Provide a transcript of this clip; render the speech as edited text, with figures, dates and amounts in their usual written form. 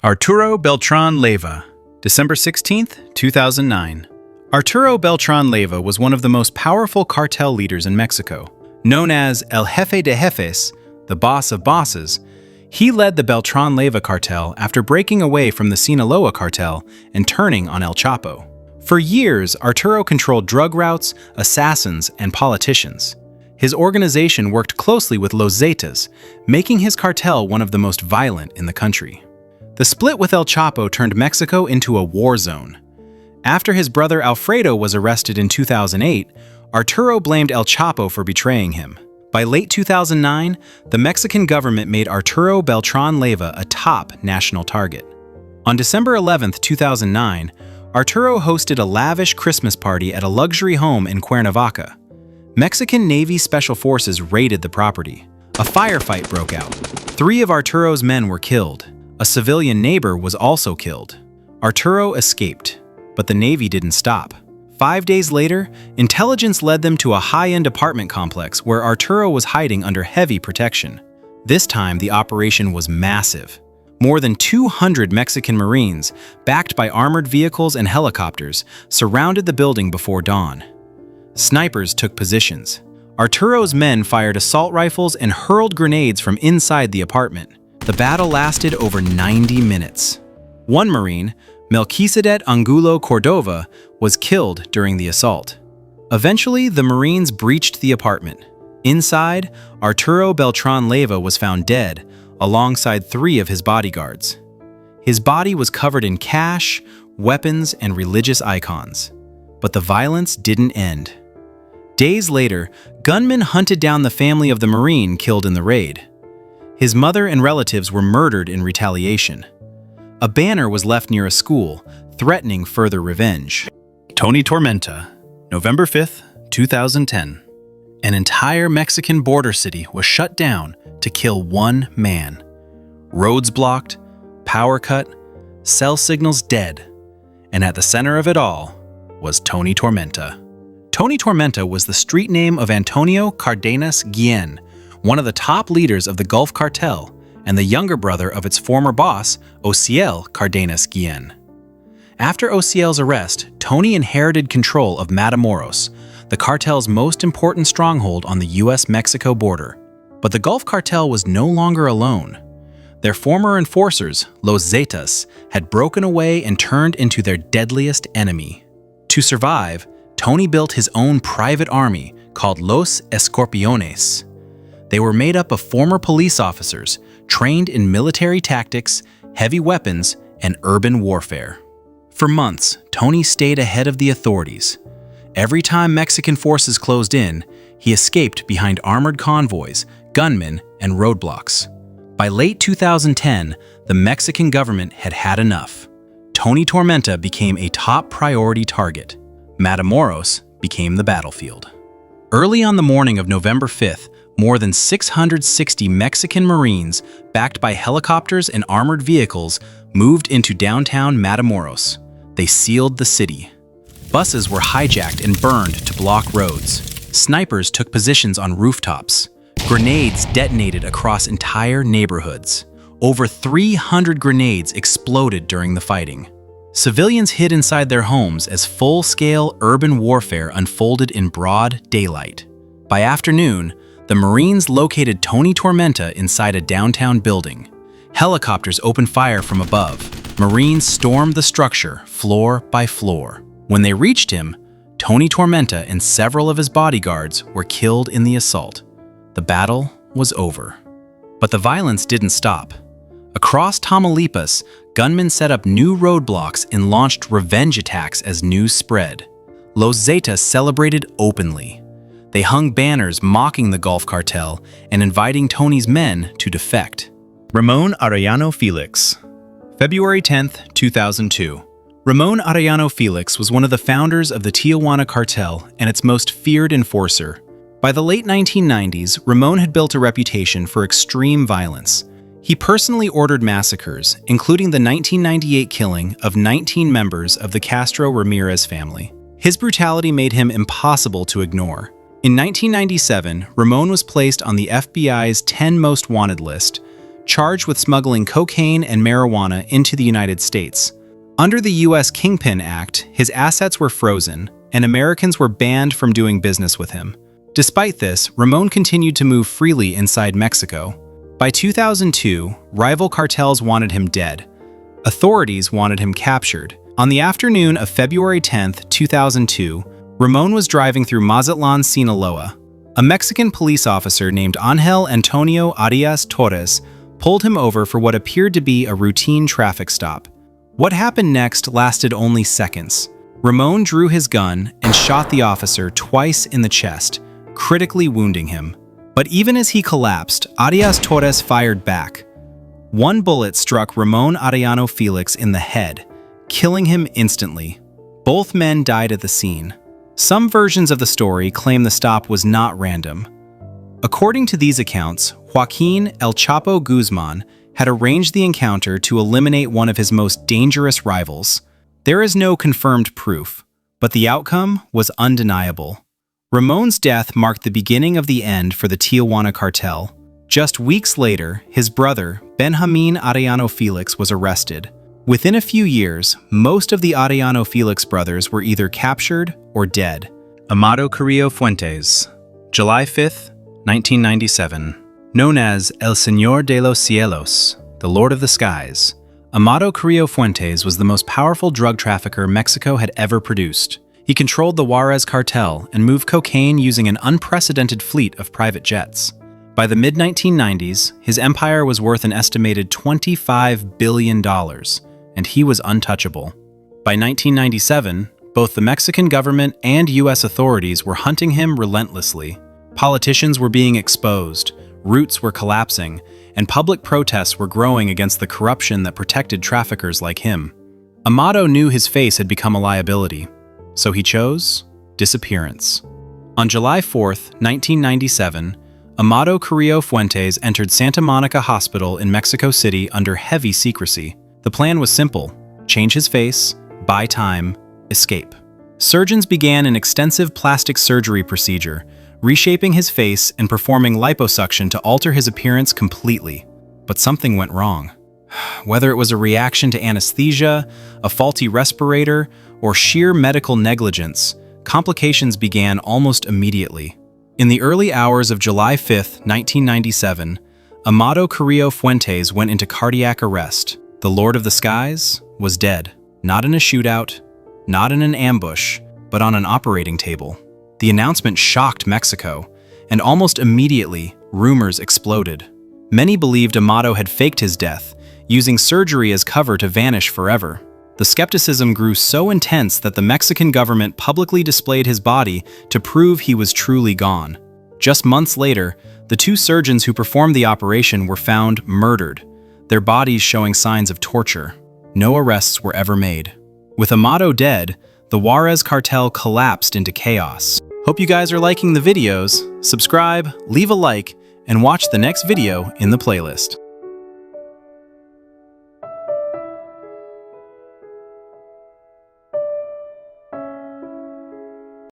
Arturo Beltrán Leyva, December 16, 2009. Arturo Beltrán Leyva was one of the most powerful cartel leaders in Mexico. Known as El Jefe de Jefes, the boss of bosses, he led the Beltrán Leyva cartel after breaking away from the Sinaloa cartel and turning on El Chapo. For years, Arturo controlled drug routes, assassins, and politicians. His organization worked closely with Los Zetas, making his cartel one of the most violent in the country. The split with El Chapo turned Mexico into a war zone. After his brother Alfredo was arrested in 2008, Arturo blamed El Chapo for betraying him. By late 2009, the Mexican government made Arturo Beltrán Leyva a top national target. On December 11, 2009, Arturo hosted a lavish Christmas party at a luxury home in Cuernavaca. Mexican Navy Special Forces raided the property. A firefight broke out. 3 of Arturo's men were killed. A civilian neighbor was also killed. Arturo escaped, but the Navy didn't stop. 5 days later, intelligence led them to a high-end apartment complex where Arturo was hiding under heavy protection. This time, the operation was massive. More than 200 Mexican Marines, backed by armored vehicles and helicopters, surrounded the building before dawn. Snipers took positions. Arturo's men fired assault rifles and hurled grenades from inside the apartment. The battle lasted over 90 minutes. One Marine, Melquisedec Angulo Cordova, was killed during the assault. Eventually, the Marines breached the apartment. Inside, Arturo Beltrán Leyva was found dead, alongside 3 of his bodyguards. His body was covered in cash, weapons, and religious icons. But the violence didn't end. Days later, gunmen hunted down the family of the Marine killed in the raid. His mother and relatives were murdered in retaliation. A banner was left near a school, threatening further revenge. Tony Tormenta, November 5, 2010. An entire Mexican border city was shut down to kill one man. Roads blocked, power cut, cell signals dead. And at the center of it all was Tony Tormenta. Tony Tormenta was the street name of Antonio Cardenas Guillen, one of the top leaders of the Gulf Cartel and the younger brother of its former boss, Ociel Cardenas Guillen. After Ociel's arrest, Tony inherited control of Matamoros, the cartel's most important stronghold on the US-Mexico border. But the Gulf Cartel was no longer alone. Their former enforcers, Los Zetas, had broken away and turned into their deadliest enemy. To survive, Tony built his own private army called Los Escorpiones. They were made up of former police officers, trained in military tactics, heavy weapons, and urban warfare. For months, Tony stayed ahead of the authorities. Every time Mexican forces closed in, he escaped behind armored convoys, gunmen, and roadblocks. By late 2010, the Mexican government had had enough. Tony Tormenta became a top priority target. Matamoros became the battlefield. Early on the morning of November 5th, more than 660 Mexican Marines, backed by helicopters and armored vehicles, moved into downtown Matamoros. They sealed the city. Buses were hijacked and burned to block roads. Snipers took positions on rooftops. Grenades detonated across entire neighborhoods. Over 300 grenades exploded during the fighting. Civilians hid inside their homes as full-scale urban warfare unfolded in broad daylight. By afternoon, the Marines located Tony Tormenta inside a downtown building. Helicopters opened fire from above. Marines stormed the structure floor by floor. When they reached him, Tony Tormenta and several of his bodyguards were killed in the assault. The battle was over. But the violence didn't stop. Across Tamaulipas, gunmen set up new roadblocks and launched revenge attacks as news spread. Los Zetas celebrated openly. They hung banners mocking the Gulf Cartel and inviting Tony's men to defect. Ramón Arellano Félix, February 10, 2002. Ramón Arellano Félix was one of the founders of the Tijuana cartel and its most feared enforcer. By the late 1990s, Ramón had built a reputation for extreme violence. He personally ordered massacres, including the 1998 killing of 19 members of the Castro Ramirez family. His brutality made him impossible to ignore. In 1997, Ramón was placed on the FBI's 10 Most Wanted list, charged with smuggling cocaine and marijuana into the United States. Under the U.S. Kingpin Act, his assets were frozen, and Americans were banned from doing business with him. Despite this, Ramón continued to move freely inside Mexico. By 2002, rival cartels wanted him dead. Authorities wanted him captured. On the afternoon of February 10, 2002, Ramón was driving through Mazatlan, Sinaloa. A Mexican police officer named Ángel Antonio Arias Torres pulled him over for what appeared to be a routine traffic stop. What happened next lasted only seconds. Ramón drew his gun and shot the officer twice in the chest, critically wounding him. But even as he collapsed, Arias Torres fired back. One bullet struck Ramón Arellano Félix in the head, killing him instantly. Both men died at the scene. Some versions of the story claim the stop was not random. According to these accounts, Joaquín El Chapo Guzmán had arranged the encounter to eliminate one of his most dangerous rivals. There is no confirmed proof, but the outcome was undeniable. Ramón's death marked the beginning of the end for the Tijuana cartel. Just weeks later, his brother, Benjamín Arellano Félix, was arrested. Within a few years, most of the Arellano Félix brothers were either captured or dead. Amado Carrillo Fuentes, July 5, 1997. Known as El Señor de los Cielos, the Lord of the Skies, Amado Carrillo Fuentes was the most powerful drug trafficker Mexico had ever produced. He controlled the Juárez cartel and moved cocaine using an unprecedented fleet of private jets. By the mid-1990s, his empire was worth an estimated $25 billion, and he was untouchable. By 1997, both the Mexican government and U.S. authorities were hunting him relentlessly. Politicians were being exposed, routes were collapsing, and public protests were growing against the corruption that protected traffickers like him. Amado knew his face had become a liability, so he chose disappearance. On July 4, 1997, Amado Carrillo Fuentes entered Santa Monica Hospital in Mexico City under heavy secrecy. The plan was simple: change his face, buy time, escape. Surgeons began an extensive plastic surgery procedure, reshaping his face and performing liposuction to alter his appearance completely. But something went wrong. Whether it was a reaction to anesthesia, a faulty respirator, or sheer medical negligence, complications began almost immediately. In the early hours of July 5, 1997, Amado Carrillo Fuentes went into cardiac arrest. The Lord of the Skies was dead, not in a shootout, not in an ambush, but on an operating table. The announcement shocked Mexico, and almost immediately, rumors exploded. Many believed Amado had faked his death, using surgery as cover to vanish forever. The skepticism grew so intense that the Mexican government publicly displayed his body to prove he was truly gone. Just months later, the two surgeons who performed the operation were found murdered, their bodies showing signs of torture. No arrests were ever made. With Amado dead, the Juárez cartel collapsed into chaos. Hope you guys are liking the videos. Subscribe, leave a like, and watch the next video in the playlist.